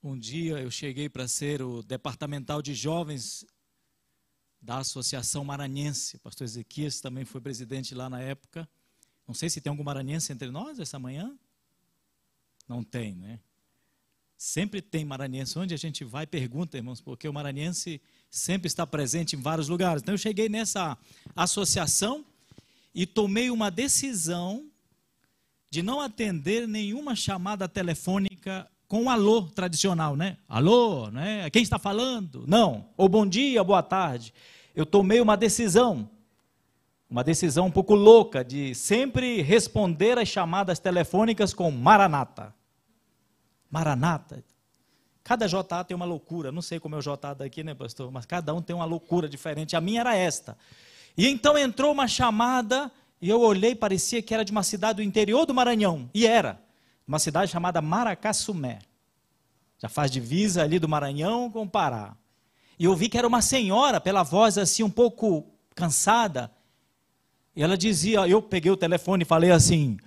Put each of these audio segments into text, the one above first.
Um dia eu cheguei para ser o departamental de jovens da Associação Maranhense. O pastor Ezequias também foi presidente lá na época. Não sei se tem algum maranhense entre nós essa manhã. Não tem, né? Sempre tem maranhense. Onde a gente vai, pergunta, irmãos, porque o maranhense sempre está presente em vários lugares. Então eu cheguei nessa associação e tomei uma decisão de não atender nenhuma chamada telefônica com um alô tradicional, né? Alô, né? Quem está falando? Não. Ou bom dia, boa tarde. Eu tomei uma decisão um pouco louca, de sempre responder às chamadas telefônicas com Maranata. Maranata. Cada JA tem uma loucura, não sei como é o JA daqui, né, pastor? Mas cada um tem uma loucura diferente. A minha era esta. E então entrou uma chamada, e eu olhei, parecia que era de uma cidade do interior do Maranhão. E era. Uma cidade chamada Maracassumé. Já faz divisa ali do Maranhão com o Pará. E eu vi que era uma senhora, pela voz assim um pouco cansada. E ela dizia, eu peguei o telefone e falei assim,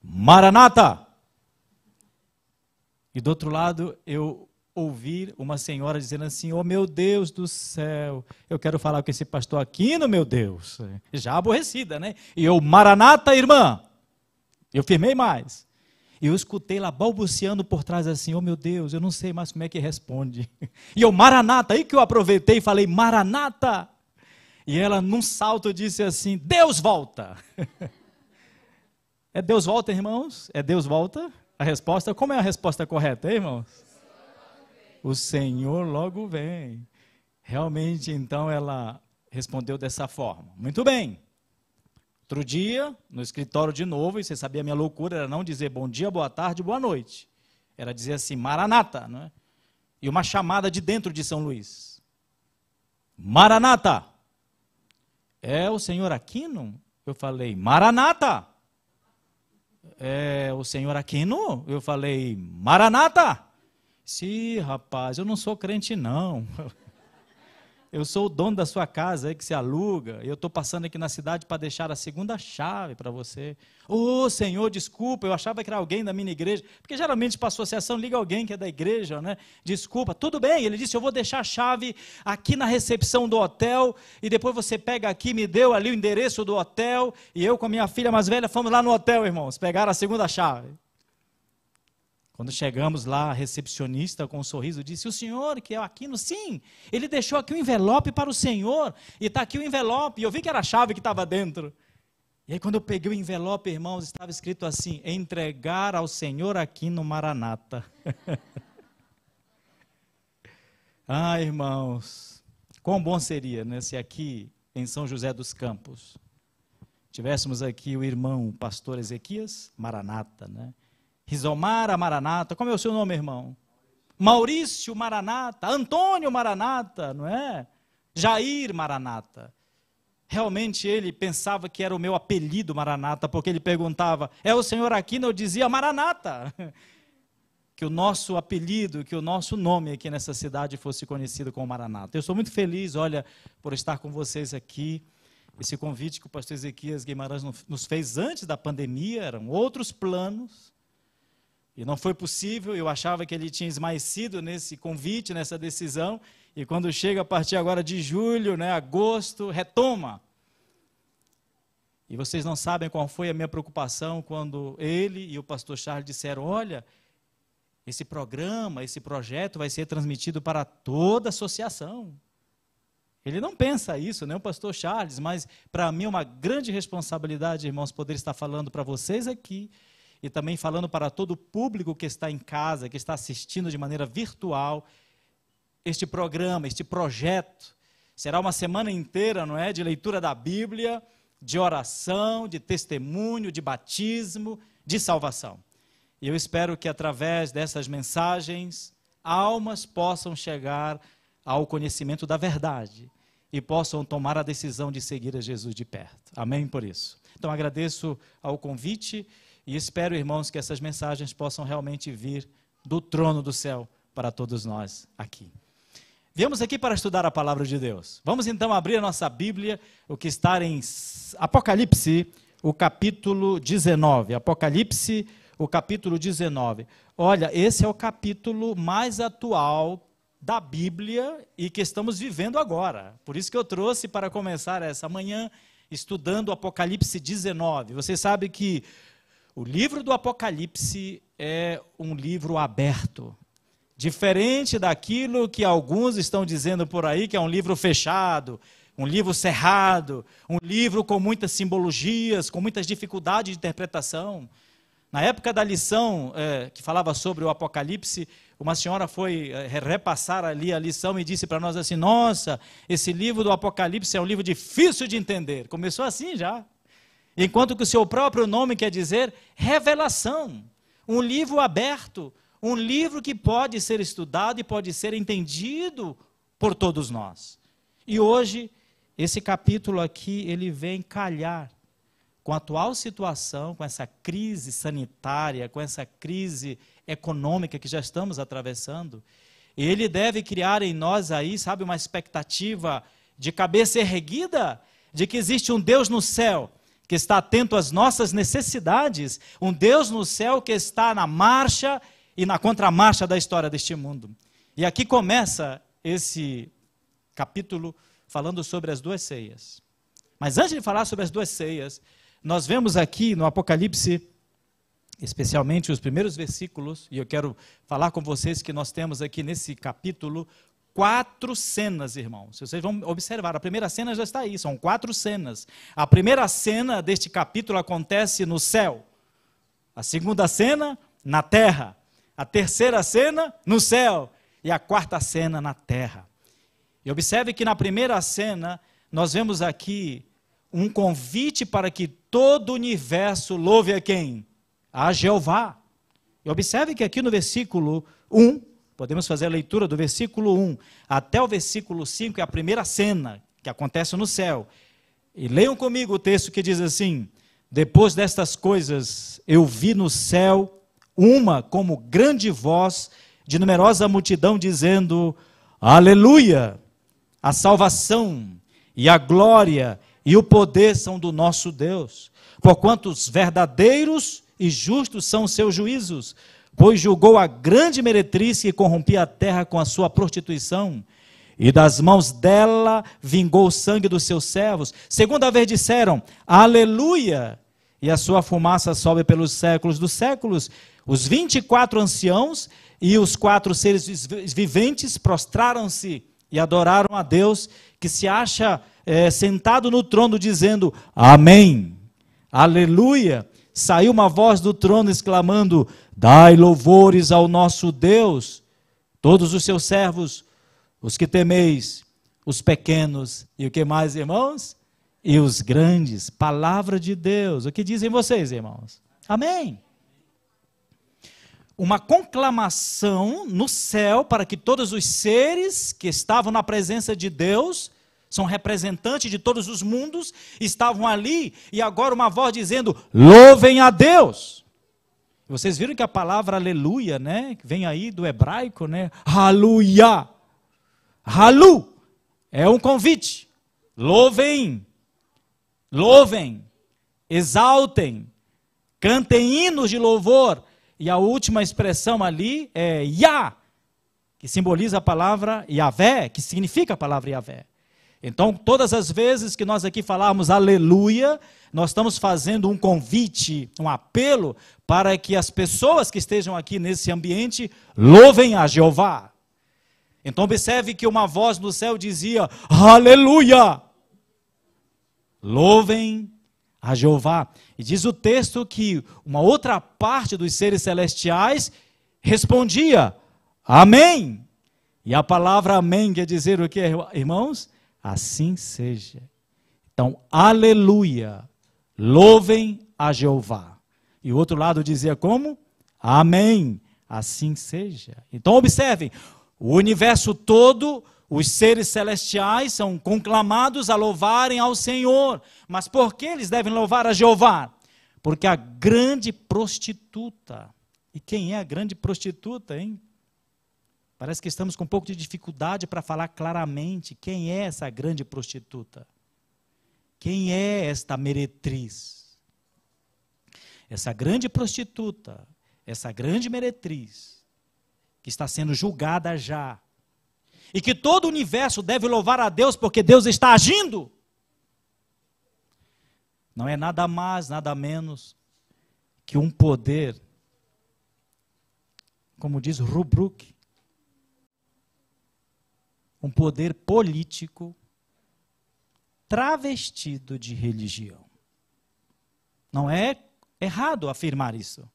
Maranata! E do outro lado eu ouvi uma senhora dizendo assim, oh meu Deus do céu, eu quero falar com esse pastor Aquino, meu Deus. Já aborrecida, né? E eu, Maranata, irmã. Eu firmei mais. E eu escutei lá balbuciando por trás assim, oh meu Deus, eu não sei mais como é que responde. E eu, Maranata, aí que eu aproveitei e falei, Maranata. E ela, num salto, disse assim, Deus volta. É Deus volta, irmãos? É Deus volta? A resposta, como é a resposta correta, hein, irmãos? O Senhor logo vem. Realmente, então, ela respondeu dessa forma. Muito bem. Outro dia, no escritório de novo, e você sabia a minha loucura, era não dizer bom dia, boa tarde, boa noite. Era dizer assim, Maranata, não é? E uma chamada de dentro de São Luís. Maranata! É o senhor Aquino? Eu falei, Maranata! É o senhor Aquino? Eu falei, Maranata! Sim, rapaz, eu não sou crente não. Eu sou o dono da sua casa aí que se aluga, e eu estou passando aqui na cidade para deixar a segunda chave para você. Ô, Senhor, desculpa, eu achava que era alguém da minha igreja, porque geralmente para a associação liga alguém que é da igreja, né? Desculpa, tudo bem, ele disse, eu vou deixar a chave aqui na recepção do hotel, e depois você pega aqui, me deu ali o endereço do hotel, e eu com a minha filha mais velha fomos lá no hotel, irmãos, pegaram a segunda chave. Quando chegamos lá, a recepcionista com um sorriso disse, o senhor que é o Aquino? Sim, ele deixou aqui um envelope para o senhor, e está aqui o envelope, e eu vi que era a chave que estava dentro. E aí quando eu peguei o envelope, irmãos, estava escrito assim, entregar ao senhor Aquino Maranata. Ah, irmãos, quão bom seria, né, se aqui em São José dos Campos tivéssemos aqui o irmão pastor Ezequias Maranata, né? Rizomara Maranata, como é o seu nome, irmão? Maurício Maranata, Antônio Maranata, não é? Jair Maranata. Realmente ele pensava que era o meu apelido Maranata, porque ele perguntava, é o senhor Aquino? Eu dizia Maranata. Que o nosso apelido, que o nosso nome aqui nessa cidade fosse conhecido como Maranata. Eu estou muito feliz, olha, por estar com vocês aqui. Esse convite que o pastor Ezequias Guimarães nos fez antes da pandemia, eram outros planos. E não foi possível, eu achava que ele tinha esmaecido nesse convite, nessa decisão, e quando chega a partir agora de julho, né, agosto, retoma. E vocês não sabem qual foi a minha preocupação quando ele e o pastor Charles disseram, olha, esse programa, esse projeto vai ser transmitido para toda a associação. Ele não pensa isso, né, o pastor Charles, mas para mim é uma grande responsabilidade, irmãos, poder estar falando para vocês aqui, e também falando para todo o público que está em casa, que está assistindo de maneira virtual, este programa, este projeto, será uma semana inteira, não é, de leitura da Bíblia, de oração, de testemunho, de batismo, de salvação. E eu espero que através dessas mensagens, almas possam chegar ao conhecimento da verdade e possam tomar a decisão de seguir a Jesus de perto. Amém por isso. Então agradeço ao convite, e espero, irmãos, que essas mensagens possam realmente vir do trono do céu para todos nós aqui. Viemos aqui para estudar a palavra de Deus. Vamos então abrir a nossa Bíblia, o que está em Apocalipse, o capítulo 19. Apocalipse, o capítulo 19. Olha, esse é o capítulo mais atual da Bíblia e que estamos vivendo agora. Por isso que eu trouxe para começar essa manhã estudando o Apocalipse 19. Você sabe que o livro do Apocalipse é um livro aberto. Diferente daquilo que alguns estão dizendo por aí, que é um livro fechado, um livro cerrado, um livro com muitas simbologias, com muitas dificuldades de interpretação. Na época da lição que falava sobre o Apocalipse, uma senhora foi repassar ali a lição e disse para nós assim: nossa, esse livro do Apocalipse é um livro difícil de entender. Começou assim já. Enquanto que o seu próprio nome quer dizer revelação. Um livro aberto, um livro que pode ser estudado e pode ser entendido por todos nós. E hoje, esse capítulo aqui, ele vem calhar com a atual situação, com essa crise sanitária, com essa crise econômica que já estamos atravessando. Ele deve criar em nós aí, sabe, uma expectativa de cabeça erguida, de que existe um Deus no céu, que está atento às nossas necessidades, um Deus no céu que está na marcha e na contramarcha da história deste mundo. E aqui começa esse capítulo falando sobre as duas ceias. Mas antes de falar sobre as duas ceias, nós vemos aqui no Apocalipse, especialmente os primeiros versículos, e eu quero falar com vocês que nós temos aqui nesse capítulo 4 cenas, irmãos. Vocês vão observar, a primeira cena já está aí, são 4 cenas. A primeira cena deste capítulo acontece no céu. A segunda cena, na terra. A terceira cena, no céu. E a quarta cena, na terra. E observe que na primeira cena, nós vemos aqui um convite para que todo o universo louve a quem? A Jeová. E observe que aqui no versículo 1, podemos fazer a leitura do versículo 1 até o versículo 5, é a primeira cena que acontece no céu. E leiam comigo o texto que diz assim: depois destas coisas, eu vi no céu uma como grande voz de numerosa multidão dizendo: Aleluia! A salvação e a glória e o poder são do nosso Deus, porquanto os verdadeiros e justos são os seus juízos, pois julgou a grande meretriz que corrompia a terra com a sua prostituição, e das mãos dela vingou o sangue dos seus servos. Segunda vez disseram: Aleluia! E a sua fumaça sobe pelos séculos dos séculos. Os 24 anciãos e os 4 seres viventes prostraram-se e adoraram a Deus, que se acha sentado no trono, dizendo: Amém, Aleluia. Saiu uma voz do trono exclamando: Dai louvores ao nosso Deus, todos os seus servos, os que temeis, os pequenos, e o que mais, irmãos? E os grandes. Palavra de Deus. O que dizem vocês, irmãos? Amém. Uma conclamação no céu para que todos os seres que estavam na presença de Deus, são representantes de todos os mundos, estavam ali, e agora uma voz dizendo: louvem a Deus. Vocês viram que a palavra aleluia, né, vem aí do hebraico, né, haluia, halu, é um convite, louvem, exaltem, cantem hinos de louvor. E a última expressão ali é Yah, que simboliza a palavra Yahvé, que significa a palavra Yahvé. Então, todas as vezes que nós aqui falarmos aleluia, nós estamos fazendo um convite, um apelo, para que as pessoas que estejam aqui nesse ambiente louvem a Jeová. Então, observe que uma voz no céu dizia: aleluia! Louvem a Jeová. E diz o texto que uma outra parte dos seres celestiais respondia: amém. E a palavra amém quer dizer o que, irmãos? Assim seja. Então, aleluia, louvem a Jeová. E o outro lado dizia como? Amém, assim seja. Então, observem, o universo todo, os seres celestiais são conclamados a louvarem ao Senhor. Mas por que eles devem louvar a Jeová? Porque a grande prostituta, e quem é a grande prostituta, hein? Parece que estamos com um pouco de dificuldade para falar claramente quem é essa grande prostituta. Quem é esta meretriz? Essa grande prostituta essa grande meretriz, que está sendo julgada já, e que todo o universo deve louvar a Deus porque Deus está agindo, não é nada mais, nada menos que um poder, como diz Rubruck, um poder político travestido de religião. Não é errado afirmar isso.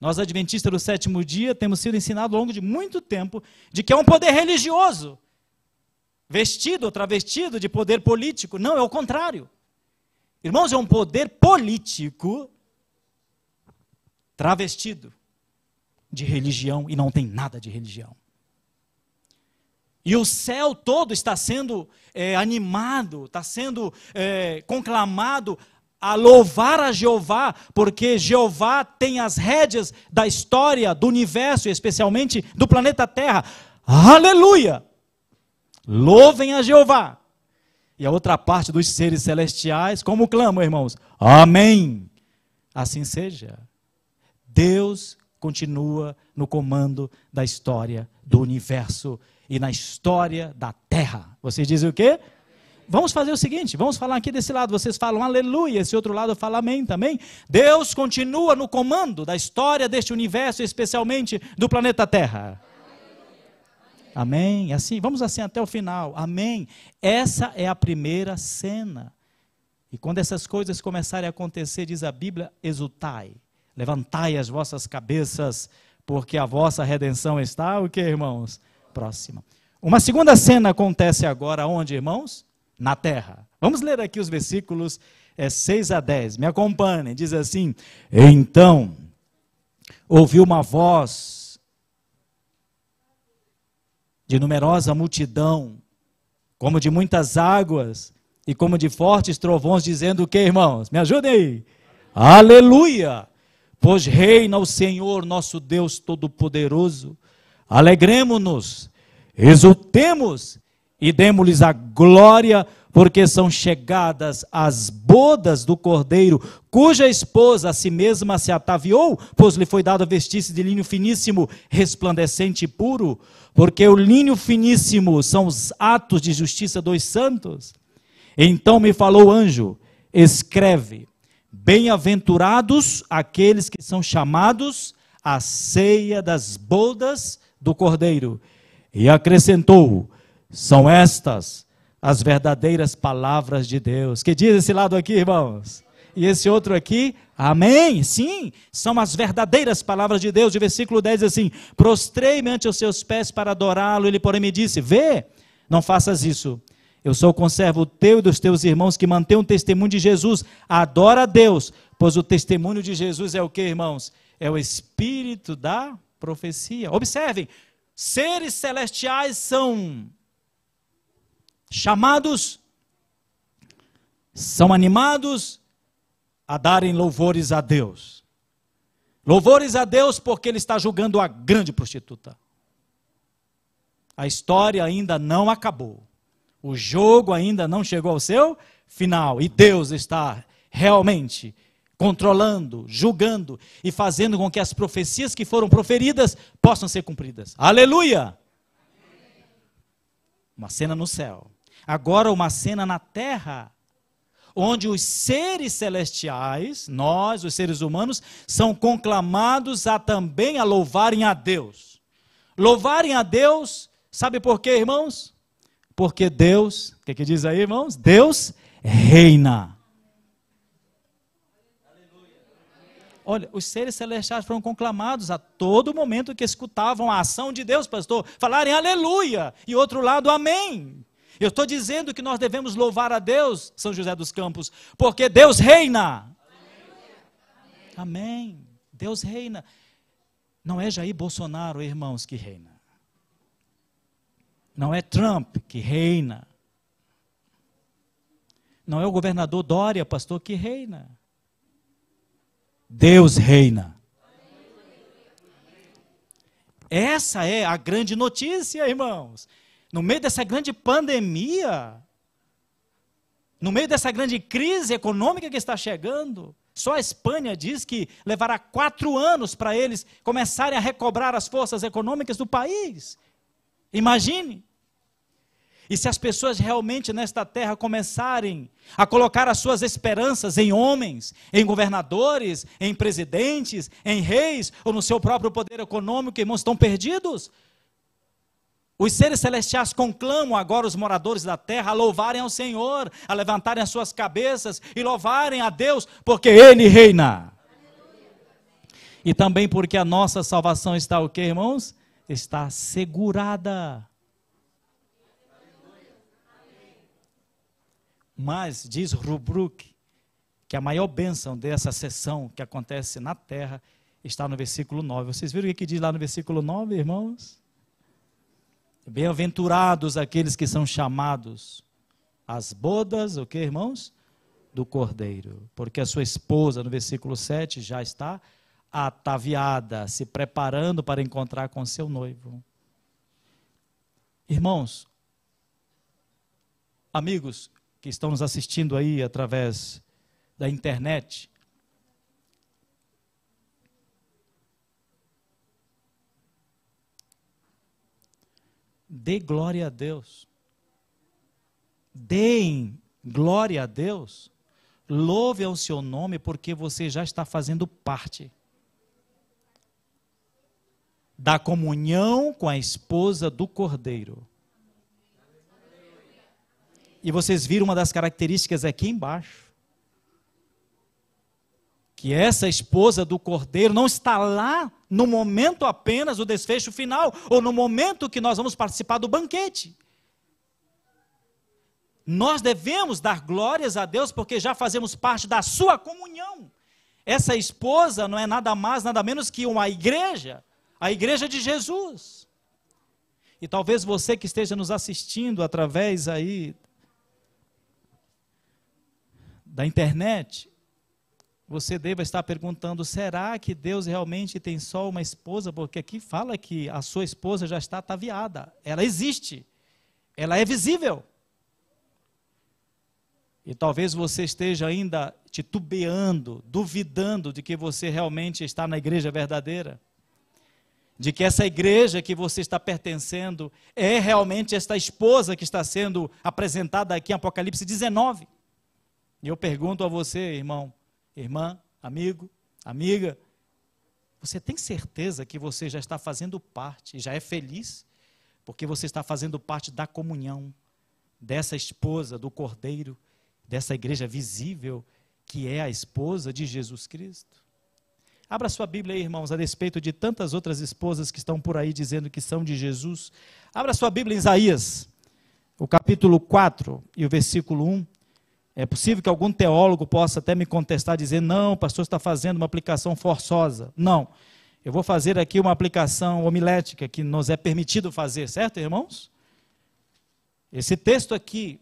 Nós, adventistas do sétimo dia, temos sido ensinados ao longo de muito tempo de que é um poder religioso, vestido ou travestido de poder político. Não, é o contrário. Irmãos, é um poder político travestido de religião e não tem nada de religião. E o céu todo está sendo animado, está sendo conclamado a louvar a Jeová, porque Jeová tem as rédeas da história, do universo, e especialmente do planeta Terra. Aleluia! Louvem a Jeová. E a outra parte dos seres celestiais, como clamam, irmãos? Amém! Assim seja. Deus continua no comando da história do universo e na história da Terra. Vocês dizem o quê? Vamos fazer o seguinte, vamos falar aqui desse lado, vocês falam aleluia, esse outro lado fala amém também. Deus continua no comando da história deste universo, especialmente do planeta Terra. Amém? Assim, vamos assim até o final. Amém? Essa é a primeira cena. E quando essas coisas começarem a acontecer, diz a Bíblia, exultai, levantai as vossas cabeças, porque a vossa redenção está, o que, irmãos? Próxima. Uma segunda cena acontece agora, onde, irmãos? Na terra. Vamos ler aqui os versículos 6 a 10. Me acompanhem. Diz assim: então ouvi uma voz de numerosa multidão, como de muitas águas, e como de fortes trovões, dizendo o que, irmãos? Me ajudem aí. Aleluia! Pois reina o Senhor, nosso Deus Todo-Poderoso. Alegremo-nos, exultemos e demos-lhes a glória, porque são chegadas as bodas do Cordeiro, cuja esposa a si mesma se ataviou, pois lhe foi dado vestir-se de linho finíssimo, resplandecente e puro, porque o linho finíssimo são os atos de justiça dos santos. Então me falou o anjo: escreve, bem-aventurados aqueles que são chamados à ceia das bodas do Cordeiro. E acrescentou: são estas as verdadeiras palavras de Deus. Que diz esse lado aqui, irmãos? E esse outro aqui? Amém? Sim, são as verdadeiras palavras de Deus. O versículo 10 diz assim: prostrei-me ante os seus pés para adorá-lo. Ele, porém, me disse: vê, não faças isso. Eu sou o conservo teu e dos teus irmãos que mantêm o testemunho de Jesus. Adora a Deus, pois o testemunho de Jesus é o que, irmãos? É o espírito da profecia. Observem, seres celestiais são chamados, são animados a darem louvores a Deus. Louvores a Deus porque Ele está julgando a grande prostituta. A história ainda não acabou. O jogo ainda não chegou ao seu final. E Deus está realmente controlando, julgando e fazendo com que as profecias que foram proferidas possam ser cumpridas. Aleluia! Uma cena no céu. Agora uma cena na terra, onde os seres celestiais, nós, os seres humanos, são conclamados também a louvarem a Deus. Louvarem a Deus, sabe por quê, irmãos? Porque Deus, o que diz aí, irmãos? Deus reina. Olha, os seres celestiais foram conclamados a todo momento que escutavam a ação de Deus, pastor, falarem aleluia, e outro lado, amém. Eu estou dizendo que nós devemos louvar a Deus, São José dos Campos, porque Deus reina. Amém. Deus reina. Não é Jair Bolsonaro, irmãos, que reina. Não é Trump que reina. Não é o governador Dória, pastor, que reina. Deus reina. Essa é a grande notícia, irmãos. No meio dessa grande pandemia, no meio dessa grande crise econômica que está chegando, Só a Espanha diz que levará 4 anos para eles começarem a recobrar as forças econômicas do país. Imagine. E se as pessoas realmente nesta terra começarem a colocar as suas esperanças em homens, em governadores, em presidentes, em reis, ou no seu próprio poder econômico, irmãos, estão perdidos. Os seres celestiais conclamam agora os moradores da terra a louvarem ao Senhor, a levantarem as suas cabeças e louvarem a Deus, porque Ele reina. E também porque a nossa salvação está o quê, irmãos? Está assegurada. Mas, diz Rubruck, que a maior bênção dessa sessão que acontece na terra está no versículo 9. Vocês viram o que diz lá no versículo 9, irmãos? Bem-aventurados aqueles que são chamados às bodas, o que, irmãos? Do Cordeiro. Porque a sua esposa, no versículo 7, já está ataviada, se preparando para encontrar com seu noivo. Irmãos, amigos que estão nos assistindo aí através da internet, dê glória a Deus. Deem glória a Deus. Louve ao seu nome, porque você já está fazendo parte da comunhão com a esposa do Cordeiro. E vocês viram uma das características aqui embaixo. Que essa esposa do Cordeiro não está lá no momento apenas do desfecho final, ou no momento que nós vamos participar do banquete. Nós devemos dar glórias a Deus, porque já fazemos parte da sua comunhão. Essa esposa não é nada mais, nada menos que uma igreja, a igreja de Jesus. E talvez você que esteja nos assistindo através aí da internet, você deva estar perguntando, será que Deus realmente tem só uma esposa? Porque aqui fala que a sua esposa já está ataviada, ela existe, ela é visível. E talvez você esteja ainda titubeando, duvidando de que você realmente está na igreja verdadeira, de que essa igreja que você está pertencendo é realmente esta esposa que está sendo apresentada aqui em Apocalipse 19. E eu pergunto a você, irmão, irmã, amigo, amiga, você tem certeza que você já está fazendo parte, já é feliz, porque você está fazendo parte da comunhão dessa esposa do Cordeiro, dessa igreja visível, que é a esposa de Jesus Cristo? Abra sua Bíblia aí, irmãos, a despeito de tantas outras esposas que estão por aí dizendo que são de Jesus. Abra sua Bíblia em Isaías, o capítulo 4 e o versículo 1. É possível que algum teólogo possa até me contestar, dizer, não, o pastor está fazendo uma aplicação forçosa. Não, eu vou fazer aqui uma aplicação homilética que nos é permitido fazer, certo, irmãos? Esse texto aqui,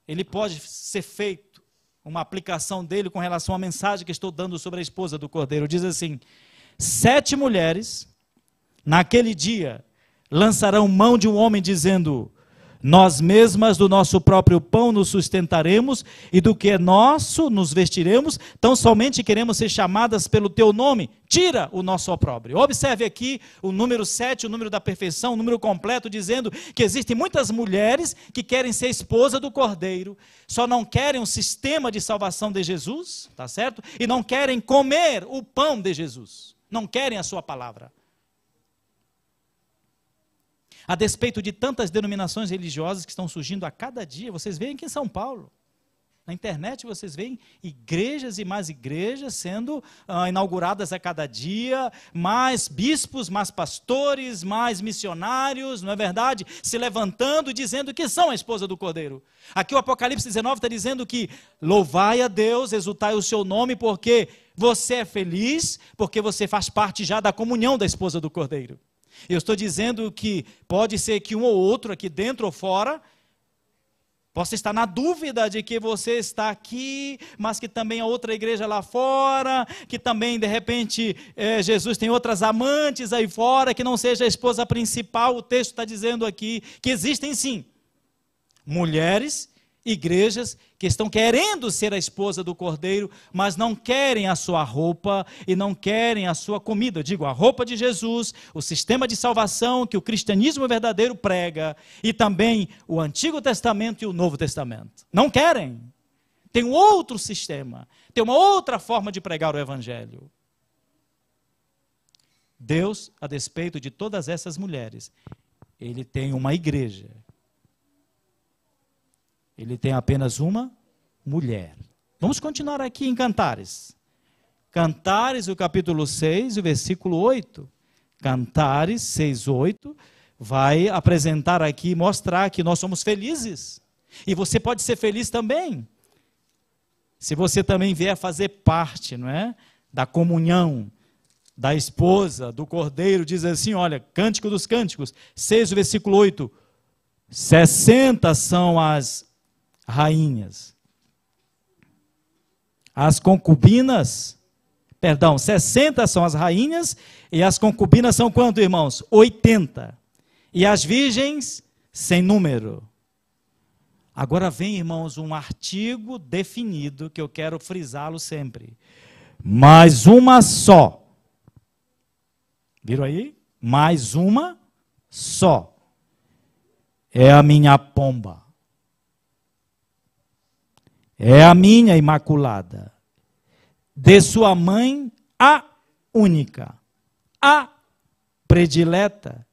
ele pode ser feito, uma aplicação dele com relação à mensagem que estou dando sobre a esposa do Cordeiro. Diz assim, 7 mulheres, naquele dia, lançarão mão de um homem dizendo, nós mesmas do nosso próprio pão nos sustentaremos, e do que é nosso nos vestiremos, tão somente queremos ser chamadas pelo teu nome, tira o nosso opróbrio. Observe aqui o número 7, o número da perfeição, o número completo, dizendo que existem muitas mulheres que querem ser esposa do Cordeiro, só não querem o sistema de salvação de Jesus, tá certo? E não querem comer o pão de Jesus, não querem a sua palavra. A despeito de tantas denominações religiosas que estão surgindo a cada dia, vocês veem aqui em São Paulo, na internet vocês veem igrejas e mais igrejas sendo inauguradas a cada dia, mais bispos, mais pastores, mais missionários, não é verdade? Se levantando e dizendo que são a esposa do Cordeiro. Aqui o Apocalipse 19 está dizendo que louvai a Deus, exultai o seu nome, porque você é feliz, porque você faz parte já da comunhão da esposa do Cordeiro. Eu estou dizendo que pode ser que um ou outro aqui dentro ou fora possa estar na dúvida de que você está aqui, mas que também há outra igreja lá fora, que também de repente Jesus tem outras amantes aí fora, que não seja a esposa principal. O texto está dizendo aqui que existem sim mulheres igrejas que estão querendo ser a esposa do Cordeiro, mas não querem a sua roupa e não querem a sua comida. Eu digo, a roupa de Jesus, o sistema de salvação que o cristianismo verdadeiro prega, e também o Antigo Testamento e o Novo Testamento. Não querem. Tem um outro sistema, tem uma outra forma de pregar o Evangelho. Deus, a despeito de todas essas mulheres, Ele tem uma igreja. Ele tem apenas uma mulher. Vamos continuar aqui em Cantares. Cantares, o capítulo 6, o versículo 8. Cantares 6, 8, vai apresentar aqui, mostrar que nós somos felizes. E você pode ser feliz também. Se você também vier fazer parte, não é, da comunhão da esposa, do Cordeiro, diz assim, olha, Cântico dos Cânticos, 6, o versículo 8, 60 são as rainhas. As concubinas, 60 são as rainhas, e as concubinas são quanto, irmãos? 80. E as virgens, sem número. Agora vem, irmãos, um artigo definido, que eu quero frisá-lo sempre. Mais uma só. Viram aí? Mais uma só. É a minha pomba. É a minha imaculada. De sua mãe, a única. A predileta.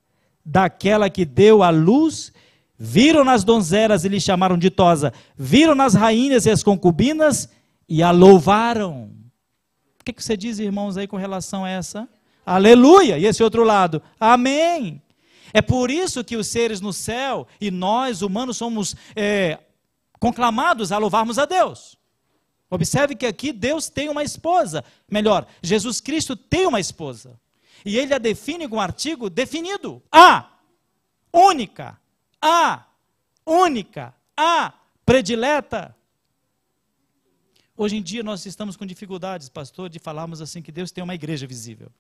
Daquela que deu a luz. Viram nas donzelas e lhe chamaram ditosa. Viram nas rainhas e as concubinas e a louvaram. O que você diz, irmãos, aí com relação a essa? Aleluia! E esse outro lado? Amém! É por isso que os seres no céu e nós, humanos, somos conclamados a louvarmos a Deus. Observe que aqui Deus tem uma esposa. Melhor, Jesus Cristo tem uma esposa. E ele a define com um artigo definido. A única. A única. A predileta. Hoje em dia nós estamos com dificuldades, pastor, de falarmos assim que Deus tem uma igreja visível.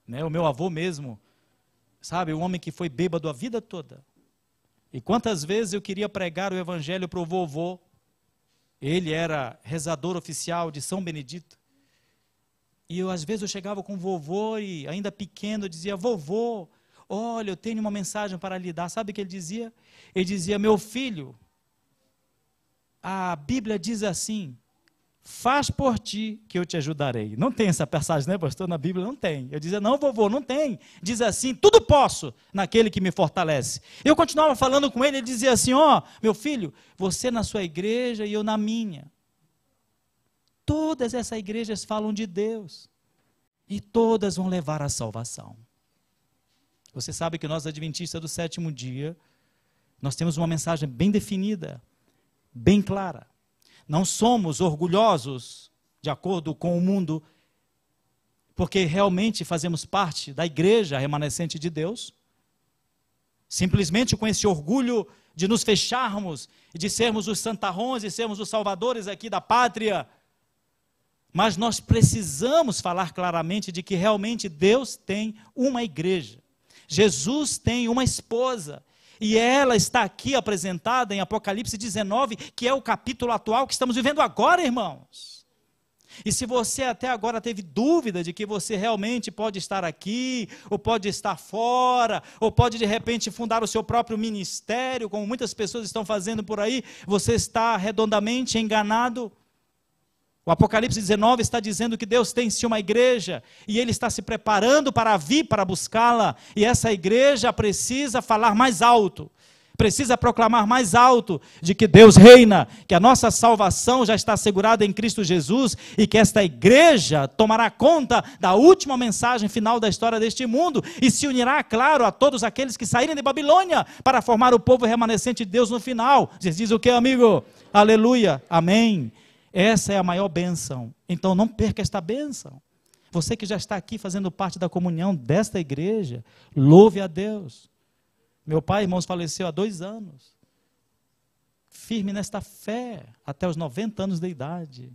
Né? O meu avô mesmo, sabe, um homem que foi bêbado a vida toda. E quantas vezes eu queria pregar o evangelho para o vovô. Ele era rezador oficial de São Benedito. E às vezes eu chegava com o vovô e ainda pequeno eu dizia, vovô, olha, eu tenho uma mensagem para lhe dar. Sabe o que ele dizia? Ele dizia, meu filho, a Bíblia diz assim, faz por ti que eu te ajudarei. Não tem essa passagem, né, pastor? Na Bíblia não tem. Eu dizia, não, vovô, não tem. Diz assim, tudo posso naquele que me fortalece. Eu continuava falando com ele, ele dizia assim, ó, meu filho, você na sua igreja e eu na minha. Todas essas igrejas falam de Deus. E todas vão levar à salvação. Você sabe que nós, adventistas do sétimo dia, nós temos uma mensagem bem definida, bem clara. Não somos orgulhosos, de acordo com o mundo, porque realmente fazemos parte da igreja remanescente de Deus. Simplesmente com esse orgulho de nos fecharmos, e de sermos os santarrões, e sermos os salvadores aqui da pátria. Mas nós precisamos falar claramente de que realmente Deus tem uma igreja. Jesus tem uma esposa. E ela está aqui apresentada em Apocalipse 19, que é o capítulo atual que estamos vivendo agora, irmãos. E se você até agora teve dúvida de que você realmente pode estar aqui, ou pode estar fora, ou pode de repente fundar o seu próprio ministério, como muitas pessoas estão fazendo por aí, você está redondamente enganado. O Apocalipse 19 está dizendo que Deus tem sim uma igreja, e Ele está se preparando para vir, para buscá-la, e essa igreja precisa falar mais alto, precisa proclamar mais alto, de que Deus reina, que a nossa salvação já está assegurada em Cristo Jesus, e que esta igreja tomará conta da última mensagem final da história deste mundo, e se unirá, claro, a todos aqueles que saírem de Babilônia, para formar o povo remanescente de Deus no final. Você diz o que, amigo? Aleluia, amém. Essa é a maior bênção. Então não perca esta bênção. Você que já está aqui fazendo parte da comunhão desta igreja, louve a Deus. Meu pai, irmãos, faleceu há 2 anos. Firme nesta fé, até os 90 anos de idade.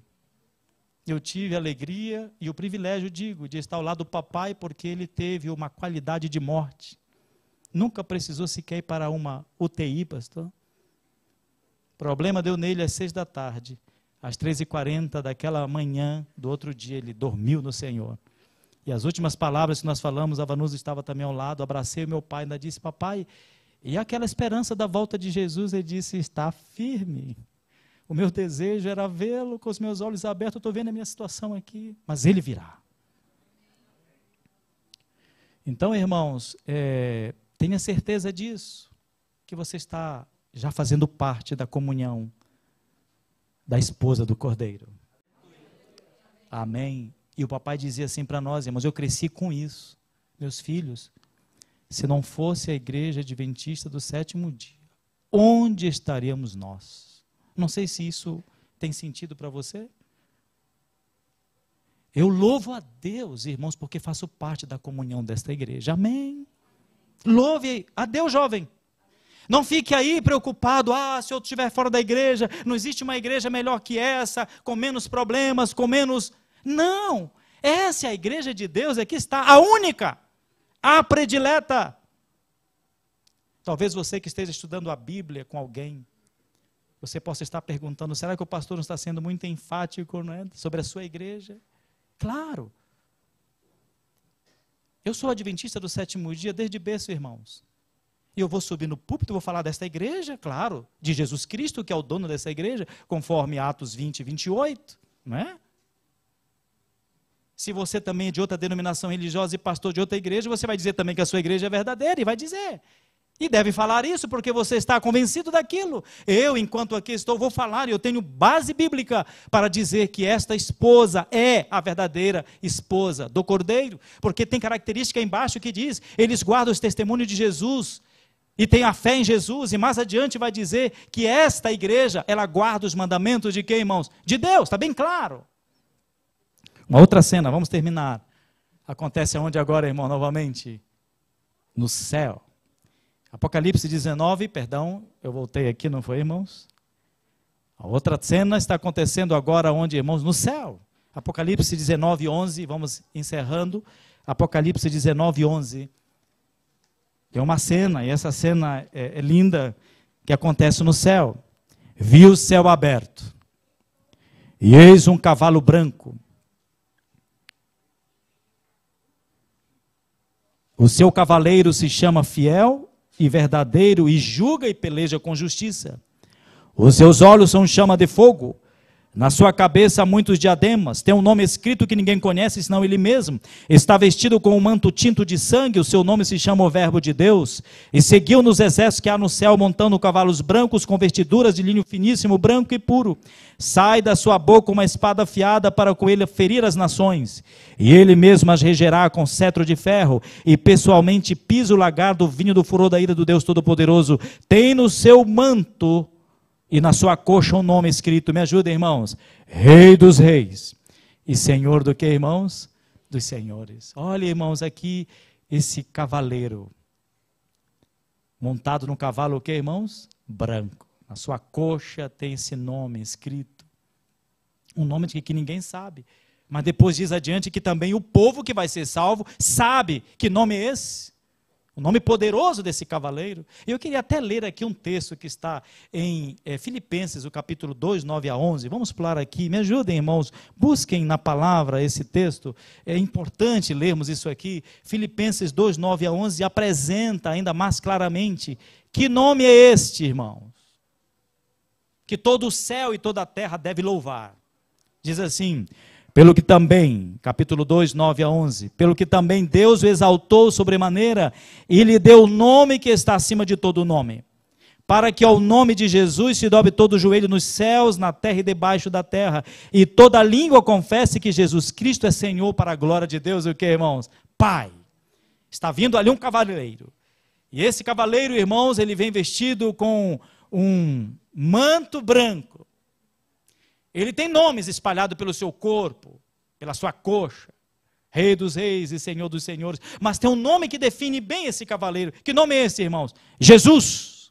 Eu tive a alegria e o privilégio, digo, de estar ao lado do papai, porque ele teve uma qualidade de morte. Nunca precisou sequer ir para uma UTI, pastor. O problema deu nele às 6 da tarde. Às 3h40 daquela manhã do outro dia, ele dormiu no Senhor. E as últimas palavras que nós falamos, a Vanusa estava também ao lado, abracei o meu pai, ainda disse: papai, e aquela esperança da volta de Jesus? Ele disse: está firme. O meu desejo era vê-lo com os meus olhos abertos. Eu estou vendo a minha situação aqui, mas ele virá. Então, irmãos, tenha certeza disso, que você está já fazendo parte da comunhão da esposa do Cordeiro. Amém. E o papai dizia assim para nós, irmãos: eu cresci com isso. Meus filhos, se não fosse a igreja adventista do sétimo dia, onde estaríamos nós? Não sei se isso tem sentido para você. Eu louvo a Deus, irmãos, porque faço parte da comunhão desta igreja. Amém. Louve a Deus, jovem. Não fique aí preocupado: se eu estiver fora da igreja, não existe uma igreja melhor que essa, com menos problemas, com menos... Não, essa é a igreja de Deus, aqui está, a única, a predileta. Talvez você que esteja estudando a Bíblia com alguém, você possa estar perguntando: será que o pastor não está sendo muito enfático, não é, sobre a sua igreja? Claro. Eu sou adventista do sétimo dia desde berço, irmãos. E eu vou subir no púlpito e vou falar desta igreja, claro, de Jesus Cristo, que é o dono dessa igreja, conforme Atos 20 e 28, não é? Se você também é de outra denominação religiosa e pastor de outra igreja, você vai dizer também que a sua igreja é verdadeira, e vai dizer. E deve falar isso, porque você está convencido daquilo. Eu, enquanto aqui estou, vou falar, e eu tenho base bíblica para dizer que esta esposa é a verdadeira esposa do Cordeiro, porque tem característica embaixo que diz: eles guardam os testemunhos de Jesus, e tem a fé em Jesus, e mais adiante vai dizer que esta igreja, ela guarda os mandamentos de quem, irmãos? De Deus, está bem claro. Uma outra cena, vamos terminar. Acontece onde agora, irmão, novamente? No céu. Apocalipse 19, perdão, eu voltei aqui, não foi, irmãos? A outra cena está acontecendo agora onde, irmãos? No céu. Apocalipse 19, 11, vamos encerrando. Apocalipse 19, 11. Tem uma cena, e essa cena é linda, que acontece no céu. Vi o céu aberto, e eis um cavalo branco. O seu cavaleiro se chama Fiel e Verdadeiro, e julga e peleja com justiça. Os seus olhos são chama de fogo. Na sua cabeça há muitos diademas. Tem um nome escrito que ninguém conhece, senão ele mesmo. Está vestido com um manto tinto de sangue. O seu nome se chama o Verbo de Deus. E seguiu nos exércitos que há no céu, montando cavalos brancos, com vestiduras de linho finíssimo, branco e puro. Sai da sua boca uma espada afiada, para com ele ferir as nações. E ele mesmo as regerá com cetro de ferro. E pessoalmente pisa o lagar do vinho do furor da ira do Deus Todo-Poderoso. Tem no seu manto e na sua coxa um nome escrito, me ajuda, irmãos: Rei dos Reis e Senhor do que, irmãos? Dos senhores. Olha, irmãos, aqui esse cavaleiro, montado num cavalo o que, irmãos? Branco. Na sua coxa tem esse nome escrito, um nome que ninguém sabe, mas depois diz adiante que também o povo que vai ser salvo sabe que nome é esse. O nome poderoso desse cavaleiro. Eu queria até ler aqui um texto que está em Filipenses, o capítulo 2, 9 a 11. Vamos pular aqui. Me ajudem, irmãos. Busquem na palavra esse texto. É importante lermos isso aqui. Filipenses 2, 9 a 11 apresenta ainda mais claramente que nome é este, irmãos, que todo o céu e toda a terra deve louvar. Diz assim: pelo que também, capítulo 2, 9 a 11, pelo que também Deus o exaltou sobremaneira e lhe deu o nome que está acima de todo nome, para que ao nome de Jesus se dobre todo o joelho nos céus, na terra e debaixo da terra, e toda língua confesse que Jesus Cristo é Senhor, para a glória de Deus. E o que, irmãos? Pai. Está vindo ali um cavaleiro, e esse cavaleiro, irmãos, ele vem vestido com um manto branco. Ele tem nomes espalhados pelo seu corpo, pela sua coxa: Rei dos Reis e Senhor dos Senhores. Mas tem um nome que define bem esse cavaleiro. Que nome é esse, irmãos? Jesus.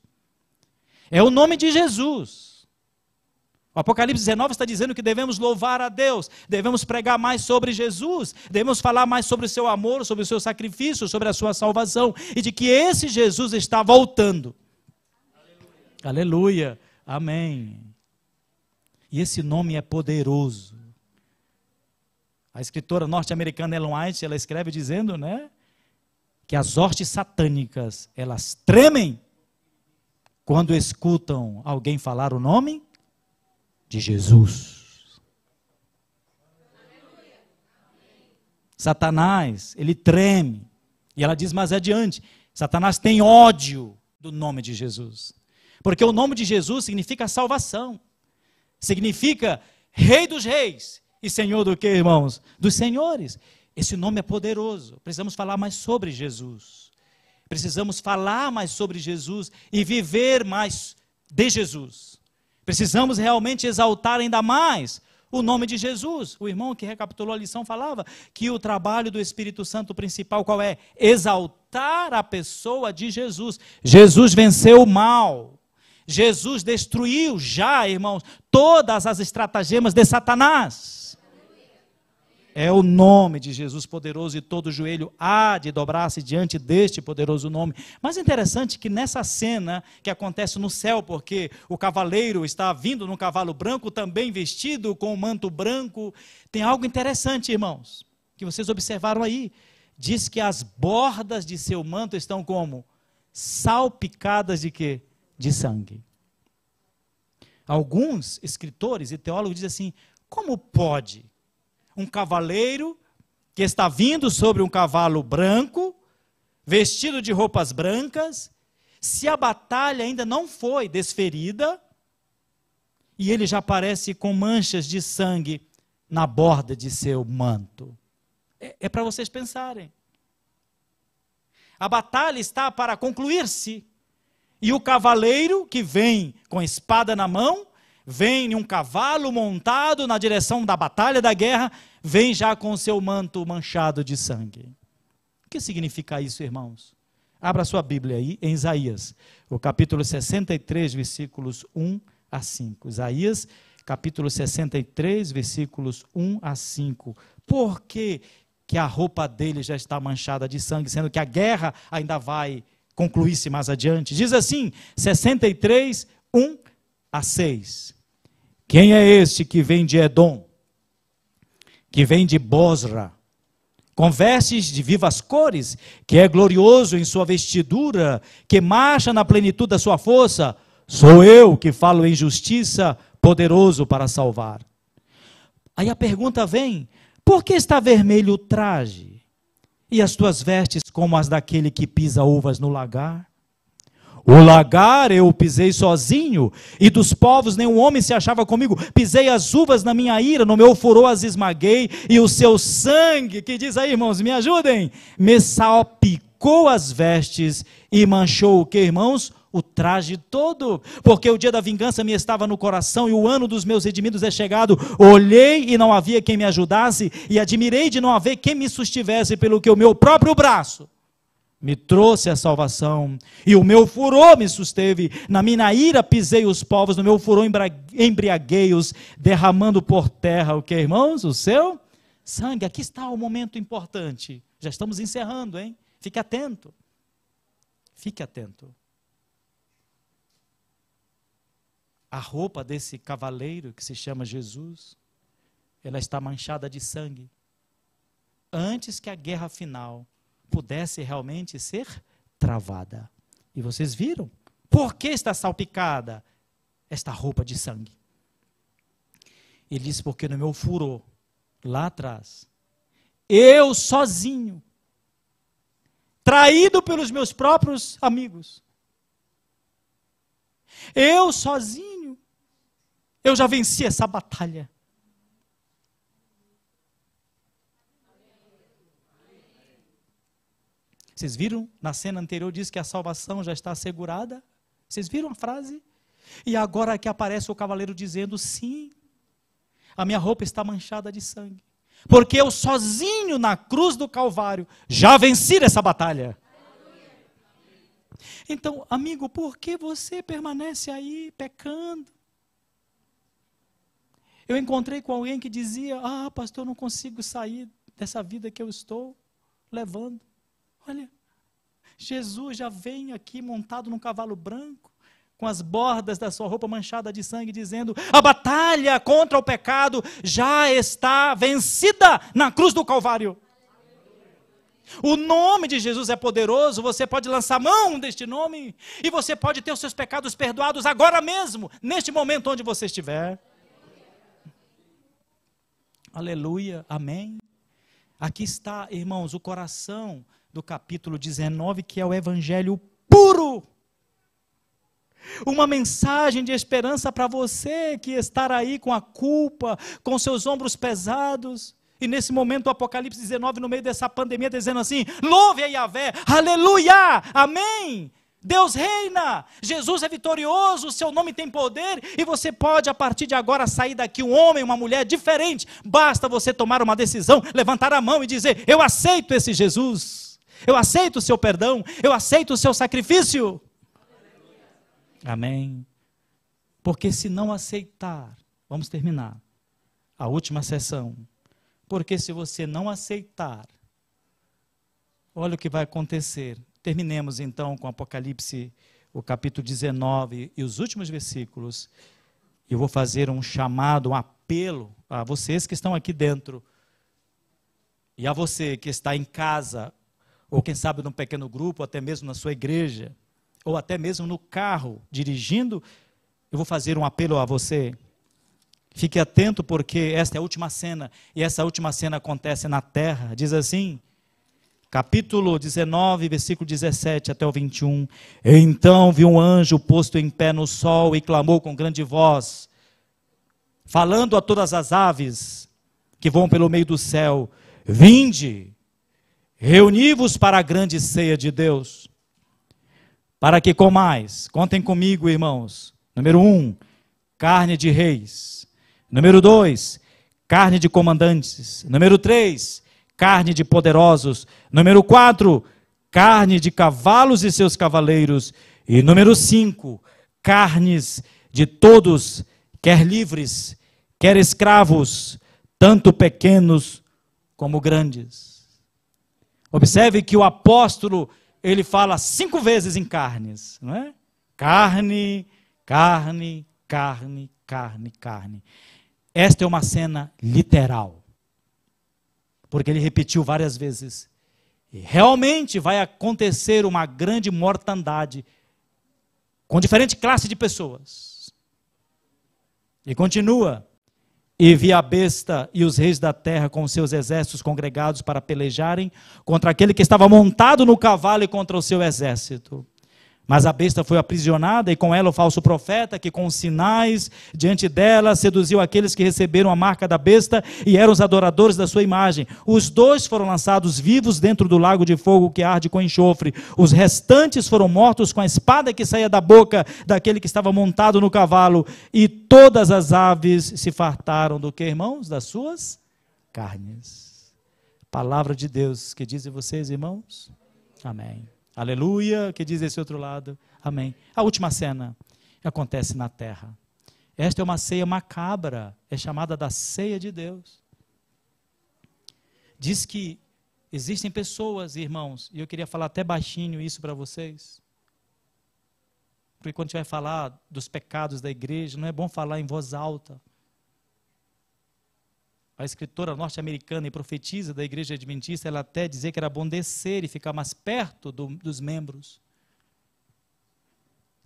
É o nome de Jesus. O Apocalipse 19 está dizendo que devemos louvar a Deus, devemos pregar mais sobre Jesus, devemos falar mais sobre o seu amor, sobre o seu sacrifício, sobre a sua salvação, e de que esse Jesus está voltando. Aleluia. Aleluia. Amém. E esse nome é poderoso. A escritora norte-americana Ellen White, ela escreve dizendo, né, que as hostes satânicas, elas tremem quando escutam alguém falar o nome de Jesus. Satanás, ele treme. E ela diz mais adiante, Satanás tem ódio do nome de Jesus. Porque o nome de Jesus significa salvação. Significa Rei dos Reis e Senhor do que, irmãos? Dos senhores. Esse nome é poderoso. Precisamos falar mais sobre Jesus. Precisamos falar mais sobre Jesus e viver mais de Jesus. Precisamos realmente exaltar ainda mais o nome de Jesus. O irmão que recapitulou a lição falava que o trabalho do Espírito Santo principal qual é? Exaltar a pessoa de Jesus. Jesus venceu o mal. Jesus destruiu já, irmãos, todas as estratagemas de Satanás. É o nome de Jesus poderoso e todo joelho há de dobrar-se diante deste poderoso nome. Mas é interessante que nessa cena que acontece no céu, porque o cavaleiro está vindo num cavalo branco, também vestido com um manto branco, tem algo interessante, irmãos, que vocês observaram aí. Diz que as bordas de seu manto estão como? Salpicadas de quê? De sangue. Alguns escritores e teólogos dizem assim, como pode um cavaleiro que está vindo sobre um cavalo branco, vestido de roupas brancas, se a batalha ainda não foi desferida, e ele já aparece com manchas de sangue na borda de seu manto? É para vocês pensarem. A batalha está para concluir-se. E o cavaleiro que vem com a espada na mão, vem em um cavalo montado na direção da batalha, da guerra, vem já com o seu manto manchado de sangue. O que significa isso, irmãos? Abra sua Bíblia aí em Isaías, o capítulo 63, versículos 1 a 5. Isaías, capítulo 63, versículos 1 a 5. Por que a roupa dele já está manchada de sangue, sendo que a guerra ainda vai concluir-se mais adiante? Diz assim, 63, 1 a 6. Quem é este que vem de Edom, que vem de Bosra, com vestes de vivas cores, que é glorioso em sua vestidura, que marcha na plenitude da sua força? Sou eu que falo em justiça, poderoso para salvar. Aí a pergunta vem, por que está vermelho o traje? E as tuas vestes como as daquele que pisa uvas no lagar? O lagar eu pisei sozinho, e dos povos nenhum homem se achava comigo. Pisei as uvas na minha ira, no meu furor as esmaguei, e o seu sangue, que diz aí, irmãos, me ajudem, me salpicou as vestes e manchou o que, irmãos? O traje todo, porque o dia da vingança me estava no coração e o ano dos meus redimidos é chegado. Olhei e não havia quem me ajudasse, e admirei de não haver quem me sustivesse, pelo que o meu próprio braço me trouxe a salvação, e o meu furor me susteve. Na minha ira pisei os povos, no meu furor embriaguei-os, derramando por terra o que, irmãos? O seu sangue. Aqui está o momento importante. Já estamos encerrando, hein? Fique atento. Fique atento. A roupa desse cavaleiro que se chama Jesus, ela está manchada de sangue. Antes que a guerra final pudesse realmente ser travada. E vocês viram? Por que está salpicada esta roupa de sangue? Ele diz, porque no meu furor, lá atrás, eu sozinho, traído pelos meus próprios amigos, eu sozinho, eu já venci essa batalha. Vocês viram? Na cena anterior diz que a salvação já está assegurada. Vocês viram a frase? E agora aqui aparece o cavaleiro dizendo, sim, a minha roupa está manchada de sangue. Porque eu sozinho na cruz do Calvário já venci essa batalha. Então, amigo, por que você permanece aí pecando? Eu encontrei com alguém que dizia, pastor, eu não consigo sair dessa vida que eu estou levando. Olha, Jesus já vem aqui montado num cavalo branco, com as bordas da sua roupa manchada de sangue, dizendo: a batalha contra o pecado já está vencida na cruz do Calvário. O nome de Jesus é poderoso, você pode lançar mão deste nome, e você pode ter os seus pecados perdoados agora mesmo, neste momento onde você estiver. Aleluia, amém. Aqui está, irmãos, o coração do capítulo 19, que é o evangelho puro. Uma mensagem de esperança para você que está aí com a culpa, com seus ombros pesados. E nesse momento o Apocalipse 19, no meio dessa pandemia, está dizendo assim: louve a Yahvé, aleluia, amém. Deus reina, Jesus é vitorioso, o seu nome tem poder, e você pode a partir de agora sair daqui um homem, uma mulher diferente. Basta você tomar uma decisão, levantar a mão e dizer: eu aceito esse Jesus, eu aceito o seu perdão, eu aceito o seu sacrifício. Amém. Porque se não aceitar, vamos terminar a última sessão, porque se você não aceitar, olha o que vai acontecer. Terminemos então com Apocalipse, o capítulo 19 e os últimos versículos. Eu vou fazer um chamado, um apelo a vocês que estão aqui dentro, e a você que está em casa, ou quem sabe num pequeno grupo, ou até mesmo na sua igreja, ou até mesmo no carro, dirigindo. Eu vou fazer um apelo a você. Fique atento, porque esta é a última cena, e essa última cena acontece na terra. Diz assim, capítulo 19, versículo 17 até o 21. Então vi um anjo posto em pé no sol e clamou com grande voz, falando a todas as aves que voam pelo meio do céu: vinde, reuni-vos para a grande ceia de Deus, para que comais. Contem comigo, irmãos. Número 1, carne de reis. Número 2, carne de comandantes. Número 3, carne de poderosos. Número 4, carne de cavalos e seus cavaleiros. E número 5, carnes de todos, quer livres, quer escravos, tanto pequenos como grandes. Observe que o apóstolo, ele fala 5 vezes em carnes, não é? Carne, carne, carne, carne, carne. Esta é uma cena literal, porque ele repetiu várias vezes. E realmente vai acontecer uma grande mortandade com diferente classe de pessoas. E continua: e vi a besta e os reis da terra com seus exércitos congregados para pelejarem contra aquele que estava montado no cavalo e contra o seu exército. Mas a besta foi aprisionada, e com ela o falso profeta, que com sinais diante dela seduziu aqueles que receberam a marca da besta e eram os adoradores da sua imagem. Os 2 foram lançados vivos dentro do lago de fogo que arde com enxofre. Os restantes foram mortos com a espada que saía da boca daquele que estava montado no cavalo. E todas as aves se fartaram do que, irmãos? Das suas carnes. Palavra de Deus. Que dizem vocês, irmãos? Amém. Aleluia, que diz esse outro lado, amém. A última cena acontece na terra. Esta é uma ceia macabra, é chamada da ceia de Deus. Diz que existem pessoas, irmãos, e eu queria falar até baixinho isso para vocês, porque quando a gente vai falar dos pecados da igreja, não é bom falar em voz alta. A escritora norte-americana e profetisa da igreja adventista, ela até dizia que era bom descer e ficar mais perto dos membros.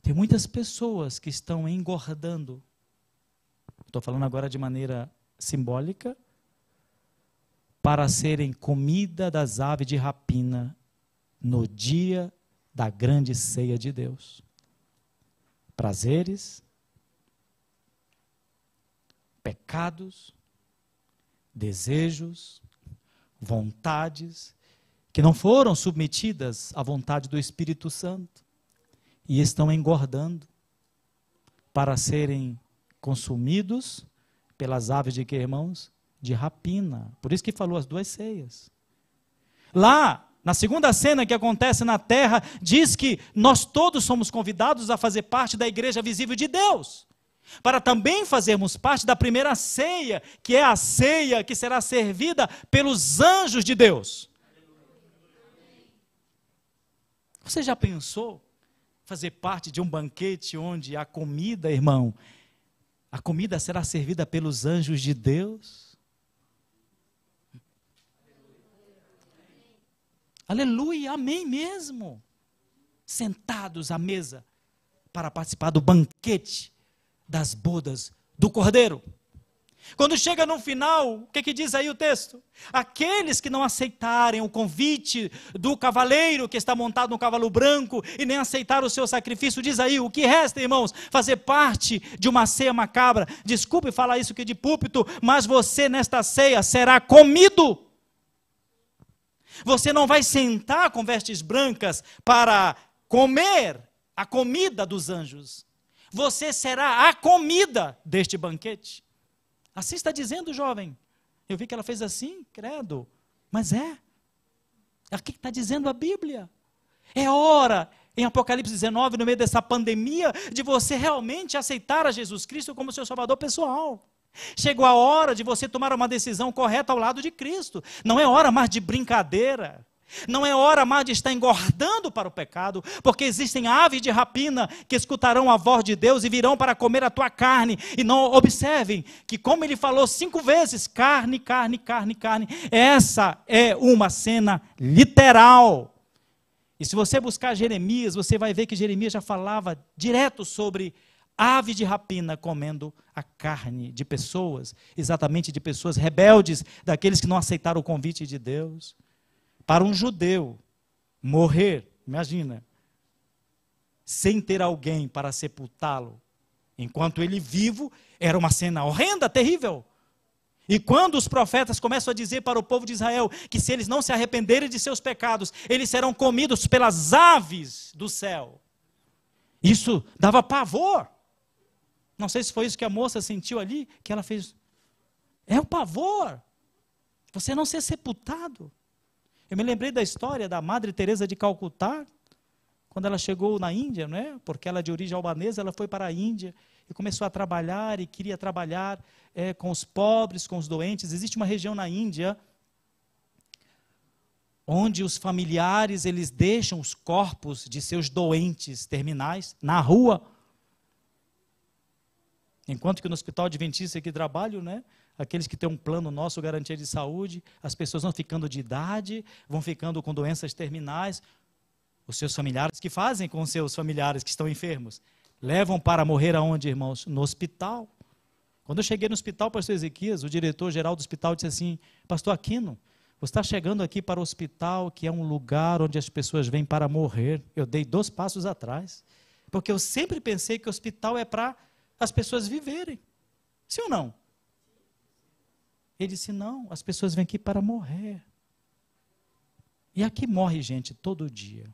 Tem muitas pessoas que estão engordando. Estou falando agora de maneira simbólica, para serem comida das aves de rapina no dia da grande ceia de Deus. Prazeres, pecados, desejos, vontades, que não foram submetidas à vontade do Espírito Santo, e estão engordando para serem consumidos pelas aves de que, irmãos? De rapina. Por isso que falou as 2 ceias. Lá, na segunda cena que acontece na terra, diz que nós todos somos convidados a fazer parte da igreja visível de Deus, para também fazermos parte da primeira ceia, que é a ceia que será servida pelos anjos de Deus. Você já pensou fazer parte de um banquete onde a comida, irmão, a comida será servida pelos anjos de Deus? Aleluia, amém mesmo. Sentados à mesa para participar do banquete das bodas do Cordeiro. Quando chega no final, o que diz aí o texto? Aqueles que não aceitarem o convite do cavaleiro que está montado no cavalo branco e nem aceitar o seu sacrifício, diz aí, o que resta, irmãos? Fazer parte de uma ceia macabra. Desculpe falar isso aqui de púlpito, mas você nesta ceia será comido. Você não vai sentar com vestes brancas para comer a comida dos anjos. Você será a comida deste banquete. Assim está dizendo, jovem. Eu vi que ela fez assim, credo. Mas é o que está dizendo a Bíblia. É hora, em Apocalipse 19, no meio dessa pandemia, de você realmente aceitar a Jesus Cristo como seu salvador pessoal. Chegou a hora de você tomar uma decisão correta ao lado de Cristo. Não é hora mais de brincadeira. Não é hora mais de estar engordando para o pecado, porque existem aves de rapina que escutarão a voz de Deus e virão para comer a tua carne. E não observem que, como ele falou 5 vezes, carne, carne, carne, carne, essa é uma cena literal. E se você buscar Jeremias, você vai ver que Jeremias já falava direto sobre ave de rapina comendo a carne de pessoas, exatamente de pessoas rebeldes, daqueles que não aceitaram o convite de Deus. Para um judeu morrer, imagina, sem ter alguém para sepultá-lo, enquanto ele vivo, era uma cena horrenda, terrível. E quando os profetas começam a dizer para o povo de Israel que se eles não se arrependerem de seus pecados, eles serão comidos pelas aves do céu, isso dava pavor. Não sei se foi isso que a moça sentiu ali, que ela fez. É o pavor. Você não ser sepultado. Eu me lembrei da história da Madre Teresa de Calcutá, quando ela chegou na Índia, né? Porque ela é de origem albanesa, ela foi para a Índia e começou a trabalhar e queria trabalhar com os pobres, com os doentes. Existe uma região na Índia onde os familiares eles deixam os corpos de seus doentes terminais na rua. Enquanto que no Hospital Adventista que trabalho, né? Aqueles que têm um plano nosso, garantia de saúde, as pessoas vão ficando de idade, vão ficando com doenças terminais. Os seus familiares, que fazem com os seus familiares que estão enfermos? Levam para morrer aonde, irmãos? No hospital. Quando eu cheguei no hospital, pastor Ezequias, o diretor-geral do hospital disse assim, pastor Aquino, você está chegando aqui para o hospital, que é um lugar onde as pessoas vêm para morrer. Eu dei 2 passos atrás, porque eu sempre pensei que o hospital é para as pessoas viverem. Sim ou não? Ele disse, não, as pessoas vêm aqui para morrer. E aqui morre gente todo dia.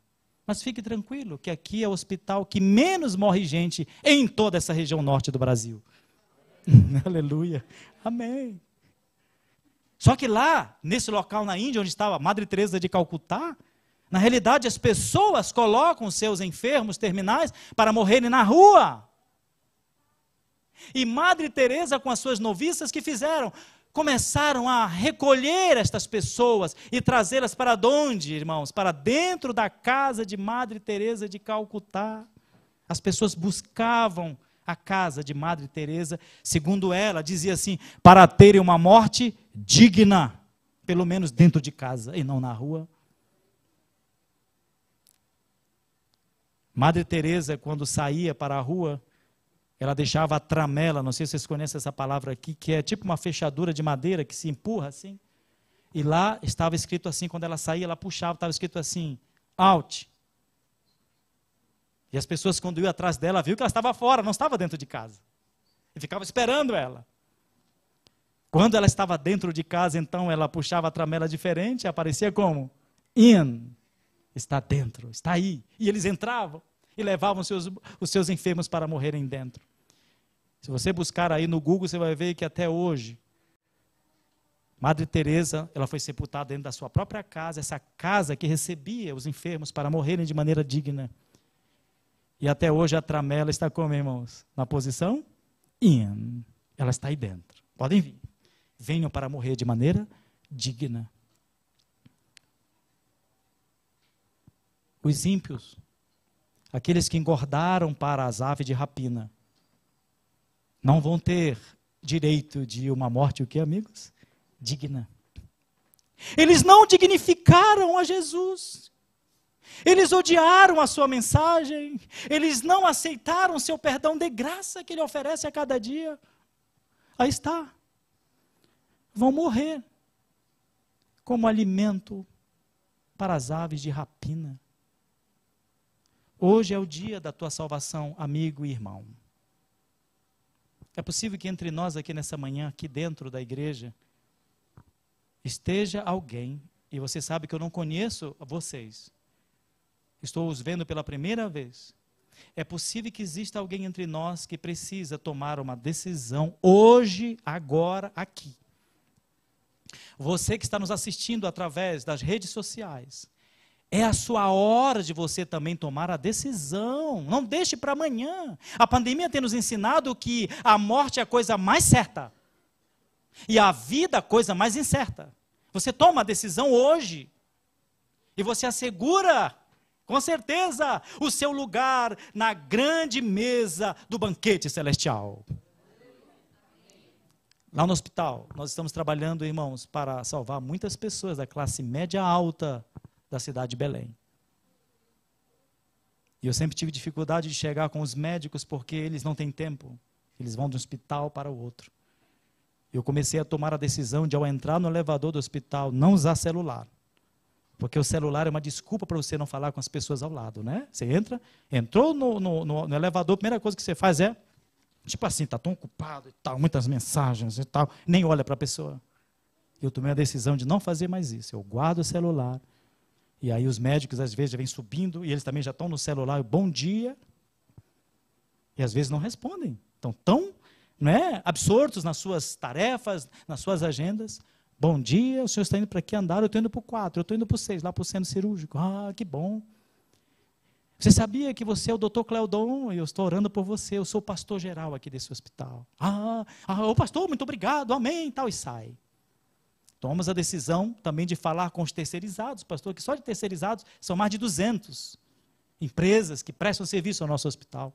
Mas fique tranquilo, que aqui é o hospital que menos morre gente em toda essa região norte do Brasil. Aleluia. Amém. Só que lá, nesse local na Índia, onde estava a Madre Teresa de Calcutá, na realidade as pessoas colocam os seus enfermos terminais para morrerem na rua. E Madre Teresa com as suas noviças, que fizeram? Começaram a recolher estas pessoas e trazê-las para onde, irmãos? Para dentro da casa de Madre Teresa de Calcutá. As pessoas buscavam a casa de Madre Teresa, segundo ela, dizia assim, para terem uma morte digna, pelo menos dentro de casa e não na rua. Madre Teresa, quando saía para a rua, ela deixava a tramela, não sei se vocês conhecem essa palavra aqui, que é tipo uma fechadura de madeira que se empurra assim. E lá estava escrito assim, quando ela saía, ela puxava, estava escrito assim, out. E as pessoas, quando iam atrás dela, viu que ela estava fora, não estava dentro de casa. E ficava esperando ela. Quando ela estava dentro de casa, então ela puxava a tramela diferente, aparecia como? In. Está dentro, está aí. E eles entravam e levavam os seus enfermos para morrerem dentro. Se você buscar aí no Google, você vai ver que até hoje, Madre Teresa, ela foi sepultada dentro da sua própria casa, essa casa que recebia os enfermos para morrerem de maneira digna. E até hoje a tramela está como, irmãos? Na posição in. Ela está aí dentro. Podem vir. Venham para morrer de maneira digna. Os ímpios, aqueles que engordaram para as aves de rapina, não vão ter direito de uma morte, o que, amigos? Digna. Eles não dignificaram a Jesus. Eles odiaram a sua mensagem. Eles não aceitaram o seu perdão de graça que ele oferece a cada dia. Aí está. Vão morrer como alimento para as aves de rapina. Hoje é o dia da tua salvação, amigo e irmão. É possível que entre nós aqui nessa manhã, aqui dentro da igreja, esteja alguém, e você sabe que eu não conheço vocês, estou os vendo pela primeira vez. É possível que exista alguém entre nós que precisa tomar uma decisão hoje, agora, aqui. Você que está nos assistindo através das redes sociais, é a sua hora de você também tomar a decisão. Não deixe para amanhã. A pandemia tem nos ensinado que a morte é a coisa mais certa. E a vida a coisa mais incerta. Você toma a decisão hoje. E você assegura, com certeza, o seu lugar na grande mesa do banquete celestial. Lá no hospital, nós estamos trabalhando, irmãos, para salvar muitas pessoas da classe média alta da cidade de Belém. E eu sempre tive dificuldade de chegar com os médicos porque eles não têm tempo. Eles vão de um hospital para o outro. Eu comecei a tomar a decisão de, ao entrar no elevador do hospital, não usar celular. Porque o celular é uma desculpa para você não falar com as pessoas ao lado, né? Você entrou no elevador, a primeira coisa que você faz é, tipo assim, está tão ocupado e tal, muitas mensagens e tal, nem olha para a pessoa. Eu tomei a decisão de não fazer mais isso. Eu guardo o celular. E aí os médicos às vezes já vêm subindo e eles também já estão no celular, bom dia. E às vezes não respondem. Estão tão, absortos nas suas tarefas, nas suas agendas. Bom dia, o senhor está indo para que andar? Eu estou indo para o 4, eu estou indo para o 6, lá para o centro cirúrgico. Ah, que bom. Você sabia que você é o doutor Cleodon e eu estou orando por você, eu sou o pastor geral aqui desse hospital. Ô pastor, muito obrigado, amém, tal, e sai. Tomamos a decisão também de falar com os terceirizados, pastor, que só de terceirizados são mais de 200 empresas que prestam serviço ao nosso hospital.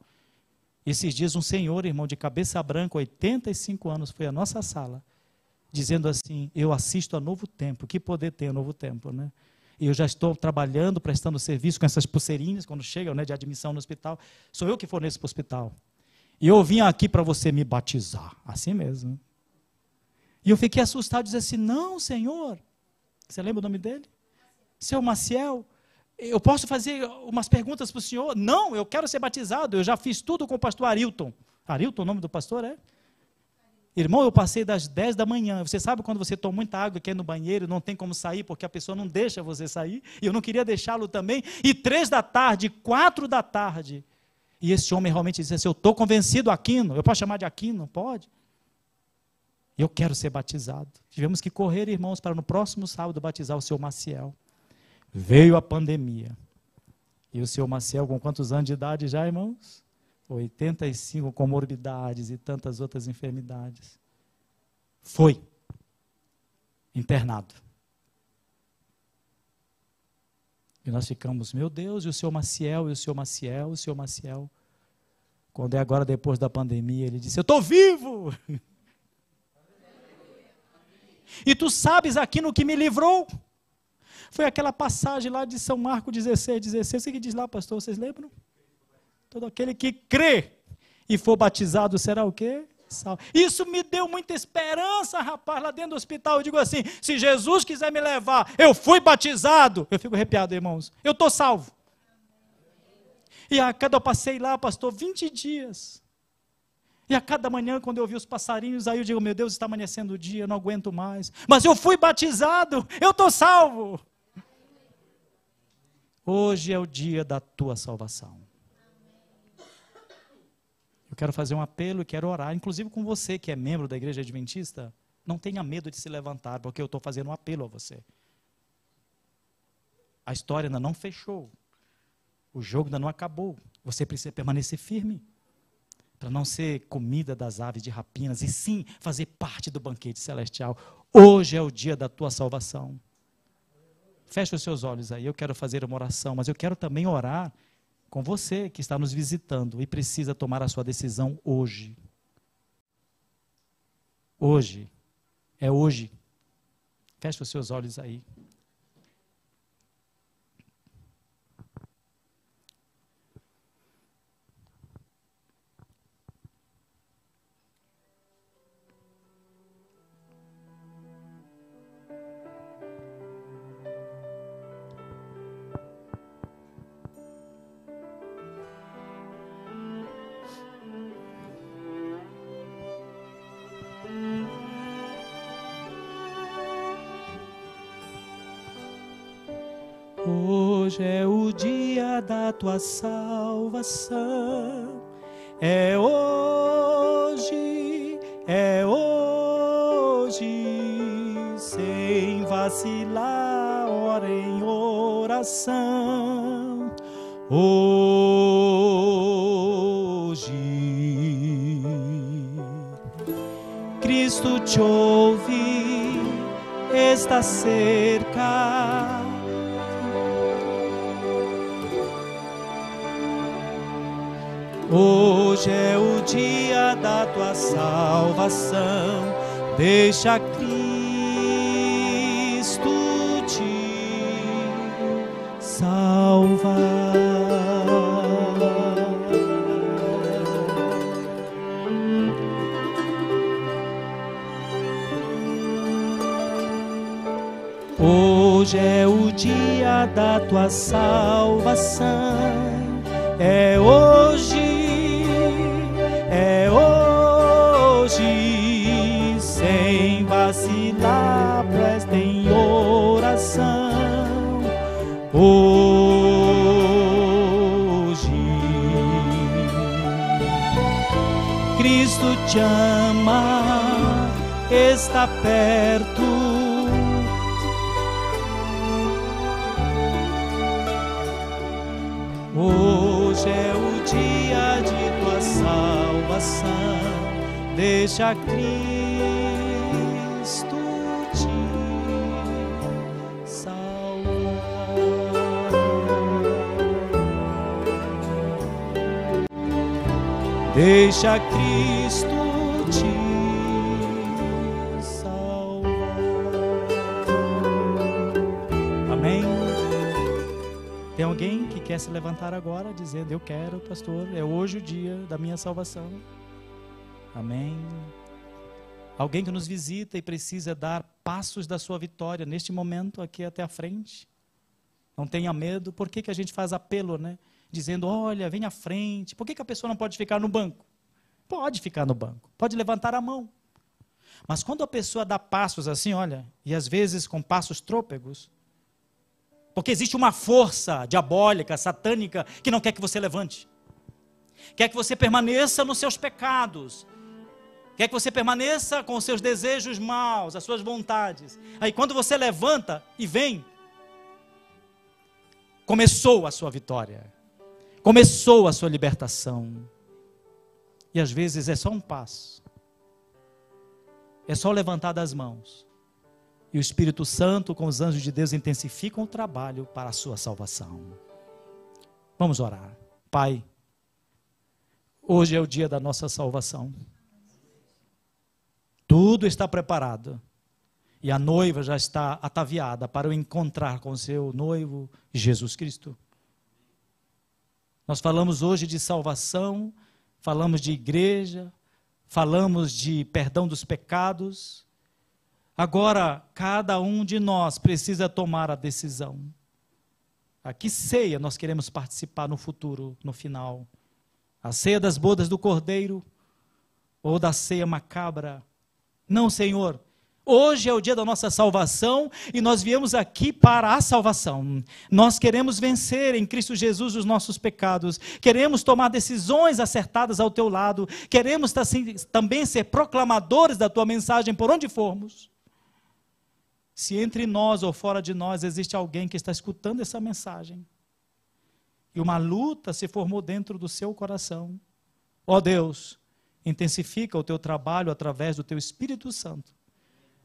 Esses dias um senhor, irmão, de cabeça branca, 85 anos, foi à nossa sala, dizendo assim, eu assisto a Novo Tempo. Que poder tem o Novo Tempo, né? E eu já estou trabalhando, prestando serviço com essas pulseirinhas, quando chegam, de admissão no hospital. Sou eu que forneço para o hospital. E eu vim aqui para você me batizar. Assim mesmo. E eu fiquei assustado, dizendo assim, não, senhor. Você lembra o nome dele? Seu Maciel. Eu posso fazer umas perguntas para o senhor? Não, eu quero ser batizado. Eu já fiz tudo com o pastor Arilton. Arilton, o nome do pastor é? Irmão, eu passei das 10 da manhã. Você sabe quando você toma muita água e quer ir no banheiro, não tem como sair, porque a pessoa não deixa você sair. E eu não queria deixá-lo também. E 3 da tarde, 4 da tarde. E esse homem realmente disse assim, eu estou convencido, Aquino. Eu posso chamar de Aquino? Pode. Eu quero ser batizado. Tivemos que correr, irmãos, para no próximo sábado batizar o seu Maciel. Veio a pandemia. E o seu Maciel, com quantos anos de idade já, irmãos? 85, com morbidades e tantas outras enfermidades. Foi internado. E nós ficamos, meu Deus, e o seu Maciel, e o seu Maciel, e o seu Maciel. Quando é agora, depois da pandemia, ele disse, eu estou vivo! E tu sabes aqui no que me livrou? Foi aquela passagem lá de São Marcos 16, o que diz lá, pastor, vocês lembram? Todo aquele que crê e for batizado será o quê? Salvo. Isso me deu muita esperança, rapaz, lá dentro do hospital. Eu digo assim, se Jesus quiser me levar, eu fui batizado. Eu fico arrepiado, irmãos. Eu estou salvo. E a cada eu passei lá, pastor, 20 dias. E a cada manhã, quando eu ouvi os passarinhos, aí eu digo, meu Deus, está amanhecendo o dia, eu não aguento mais. Mas eu fui batizado, eu estou salvo. Hoje é o dia da tua salvação. Eu quero fazer um apelo e quero orar, inclusive com você que é membro da Igreja Adventista, não tenha medo de se levantar, porque eu estou fazendo um apelo a você. A história ainda não fechou, o jogo ainda não acabou, você precisa permanecer firme, para não ser comida das aves de rapinas, e sim fazer parte do banquete celestial. Hoje é o dia da tua salvação. Feche os seus olhos aí, eu quero fazer uma oração, mas eu quero também orar com você que está nos visitando e precisa tomar a sua decisão hoje. Hoje. É hoje. Feche os seus olhos aí. Hoje é o dia da tua salvação, é hoje, sem vacilar, ora em oração, hoje, Cristo te ouve, está cerca. Hoje é o dia da tua salvação, deixa Cristo te salvar. Hoje é o dia da tua salvação, é hoje, sem vacilar, presta em oração, hoje, Cristo te ama, está perto, hoje é o dia de tua salvação, deixa Cristo te salvar. Deixa Cristo te salvar. Amém? Tem alguém que quer se levantar agora dizendo: eu quero, pastor, é hoje o dia da minha salvação. Amém. Alguém que nos visita e precisa dar passos da sua vitória neste momento aqui até a frente. Não tenha medo. Por que a gente faz apelo, né? Dizendo: olha, vem à frente. Por que a pessoa não pode ficar no banco? Pode ficar no banco, pode levantar a mão. Mas quando a pessoa dá passos assim, olha, e às vezes com passos trôpegos, porque existe uma força diabólica, satânica, que não quer que você levante. Quer que você permaneça nos seus pecados. Quer que você permaneça com os seus desejos maus, as suas vontades. Aí quando você levanta e vem, começou a sua vitória. Começou a sua libertação. E às vezes é só um passo. É só levantar das mãos. E o Espírito Santo com os anjos de Deus intensificam o trabalho para a sua salvação. Vamos orar. Pai, hoje é o dia da nossa salvação. Tudo está preparado. E a noiva já está ataviada para o encontrar com o seu noivo, Jesus Cristo. Nós falamos hoje de salvação, falamos de igreja, falamos de perdão dos pecados. Agora, cada um de nós precisa tomar a decisão. A que ceia nós queremos participar no futuro, no final? A ceia das bodas do Cordeiro ou da ceia macabra? Não, Senhor. Hoje é o dia da nossa salvação e nós viemos aqui para a salvação. Nós queremos vencer em Cristo Jesus os nossos pecados. Queremos tomar decisões acertadas ao teu lado. Queremos também ser proclamadores da tua mensagem por onde formos. Se entre nós ou fora de nós existe alguém que está escutando essa mensagem e uma luta se formou dentro do seu coração, ó Deus, intensifica o teu trabalho através do teu Espírito Santo,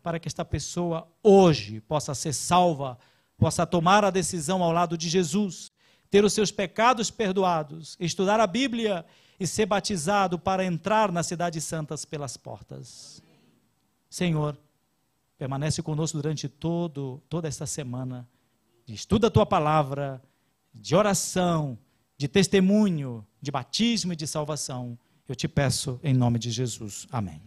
para que esta pessoa hoje possa ser salva, possa tomar a decisão ao lado de Jesus, ter os seus pecados perdoados, estudar a Bíblia e ser batizado para entrar na cidade santa pelas portas. Senhor, permanece conosco durante toda esta semana, de estudo da Tua Palavra, de oração, de testemunho, de batismo e de salvação. Eu te peço em nome de Jesus. Amém.